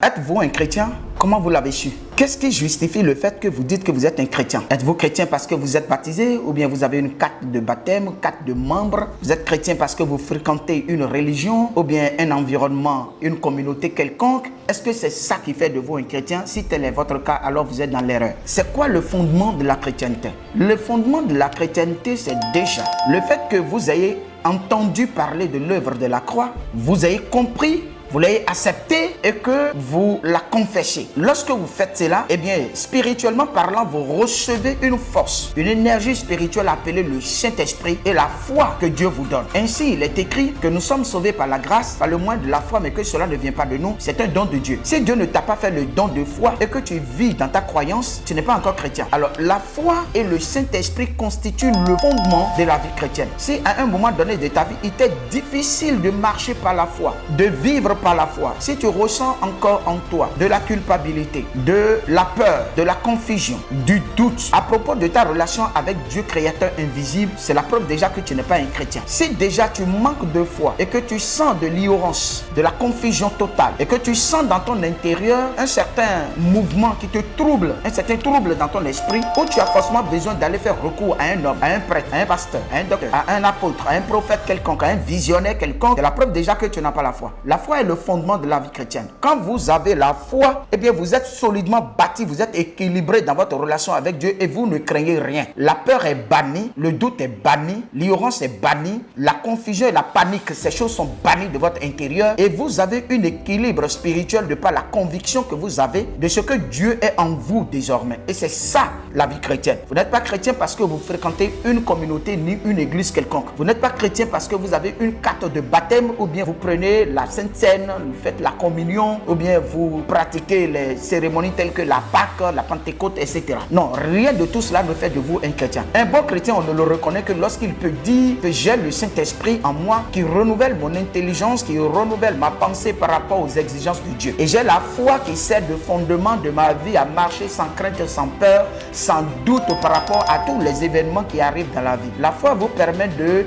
Êtes-vous un chrétien? Comment vous l'avez su? Qu'est-ce qui justifie le fait que vous dites que vous êtes un chrétien? Êtes-vous chrétien parce que vous êtes baptisé ou bien vous avez une carte de baptême, carte de membre? Vous êtes chrétien parce que vous fréquentez une religion ou bien un environnement, une communauté quelconque? Est-ce que c'est ça qui fait de vous un chrétien? Si tel est votre cas, alors vous êtes dans l'erreur. C'est quoi le fondement de la chrétienté? Le fondement de la chrétienté, c'est déjà le fait que vous ayez entendu parler de l'œuvre de la croix, vous ayez compris, vous l'avez accepté et que vous la confessez. Lorsque vous faites cela, eh bien, spirituellement parlant, vous recevez une force, une énergie spirituelle appelée le Saint-Esprit et la foi que Dieu vous donne. Ainsi, il est écrit que nous sommes sauvés par la grâce, par le moyen de la foi, mais que cela ne vient pas de nous, c'est un don de Dieu. Si Dieu ne t'a pas fait le don de foi et que tu vis dans ta croyance, tu n'es pas encore chrétien. Alors, la foi et le Saint-Esprit constituent le fondement de la vie chrétienne. Si à un moment donné de ta vie, il t'est difficile de marcher par la foi, de vivre par la foi, si tu ressens encore en toi de la culpabilité, de la peur, de la confusion, du doute à propos de ta relation avec Dieu créateur invisible, c'est la preuve déjà que tu n'es pas un chrétien. Si déjà tu manques de foi et que tu sens de l'ignorance, de la confusion totale et que tu sens dans ton intérieur un certain mouvement qui te trouble, un certain trouble dans ton esprit, où tu as forcément besoin d'aller faire recours à un homme, à un prêtre, à un pasteur, à un docteur, à un apôtre, à un prophète quelconque, à un visionnaire quelconque, c'est la preuve déjà que tu n'as pas la foi. La foi est le fondement de la vie chrétienne. Quand vous avez la foi, eh bien vous êtes solidement bâti, vous êtes équilibré dans votre relation avec Dieu et vous ne craignez rien. La peur est bannie, le doute est banni, l'ignorance est bannie, la confusion et la panique, ces choses sont bannies de votre intérieur et vous avez un équilibre spirituel de par la conviction que vous avez de ce que Dieu est en vous désormais. Et c'est ça la vie chrétienne. Vous n'êtes pas chrétien parce que vous fréquentez une communauté ni une église quelconque. Vous n'êtes pas chrétien parce que vous avez une carte de baptême ou bien vous prenez la Sainte Seine, vous faites la communion ou bien vous pratiquez les cérémonies telles que la Pâque, la Pentecôte, etc. Non, rien de tout cela ne fait de vous un chrétien. Un bon chrétien, on ne le reconnaît que lorsqu'il peut dire que j'ai le Saint-Esprit en moi qui renouvelle mon intelligence, qui renouvelle ma pensée par rapport aux exigences de Dieu. Et j'ai la foi qui sert de fondement de ma vie à marcher sans crainte, sans peur, sans doute par rapport à tous les événements qui arrivent dans la vie. La foi vous permet de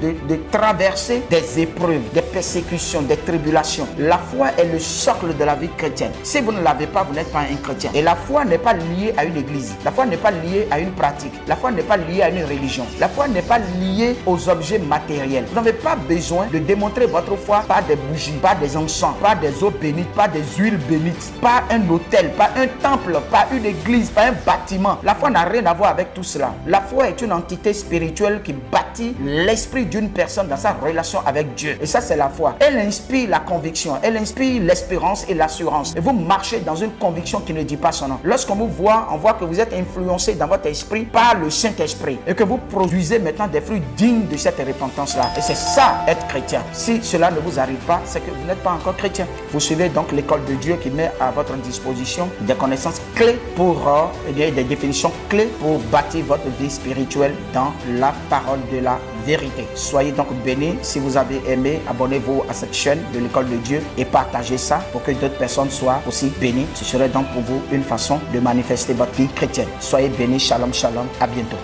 traverser des épreuves, des persécutions, des tribulations. La foi est le socle de la vie chrétienne. Si vous ne l'avez pas, vous n'êtes pas un chrétien. Et la foi n'est pas liée à une église. La foi n'est pas liée à une pratique. La foi n'est pas liée à une religion. La foi n'est pas liée aux objets matériels. Vous n'avez pas besoin de démontrer votre foi par des bougies, par des encens, par des eaux bénites, par des huiles bénites, pas un hôtel, pas un temple, pas une église, pas un bâtiment. La foi n'a rien à voir avec tout cela. La foi est une entité spirituelle qui bâtit l'esprit d'une personne dans sa relation avec Dieu. Et ça, c'est la foi. Elle inspire la conviction. Elle inspire l'espérance et l'assurance. Et vous marchez dans une conviction qui ne dit pas son nom. Lorsqu'on vous voit, on voit que vous êtes influencé dans votre esprit par le Saint-Esprit et que vous produisez maintenant des fruits dignes de cette repentance-là. Et c'est ça, être chrétien. Si cela ne vous arrive pas, c'est que vous n'êtes pas encore chrétien. Vous suivez donc l'école de Dieu qui met à votre disposition des connaissances clés pour, des définitions clés pour bâtir votre vie spirituelle dans la parole de la vérité. Soyez donc bénis. Si vous avez aimé, abonnez-vous à cette chaîne de l'école de Dieu et partagez ça pour que d'autres personnes soient aussi bénies. Ce serait donc pour vous une façon de manifester votre vie chrétienne. Soyez bénis. Shalom, shalom. À bientôt.